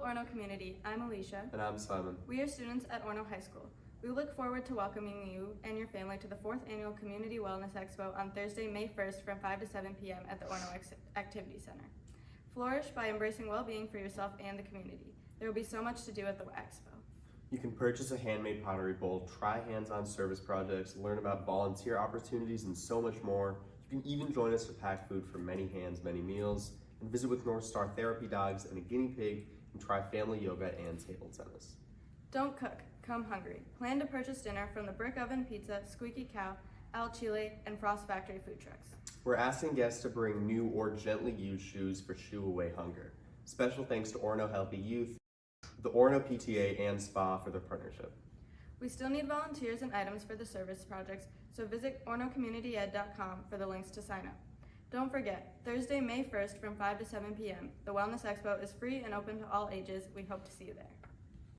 Orono community, I'm Alicia. And I'm Simon. We are students at Orono High School. We look forward to welcoming you and your family to the 4th Annual Community Wellness Expo on Thursday, May 1st from 5 to 7 p.m. at the Orono Activity Center. Flourish by embracing well-being for yourself and the community. There will be so much to do at the Expo. You can purchase a handmade pottery bowl, try hands-on service projects, learn about volunteer opportunities, and so much more. You can even join us to pack food for many hands, many meals, and visit with North Star therapy dogs and a guinea pig, and try family yoga and table tennis. Don't cook, come hungry. Plan to purchase dinner from the Brick Oven Pizza, Squeaky Cow, Al Chile, and Frost Factory food trucks. We're asking guests to bring new or gently used shoes for Shoo Away Hunger. Special thanks to Orono Healthy Youth, the Orono PTA, and SPA for their partnership. We still need volunteers and items for the service projects, so visit ornocommunityed.com for the links to sign up. Don't forget, Thursday, May 1st from 5 to 7 p.m. The Wellness Expo is free and open to all ages. We hope to see you there.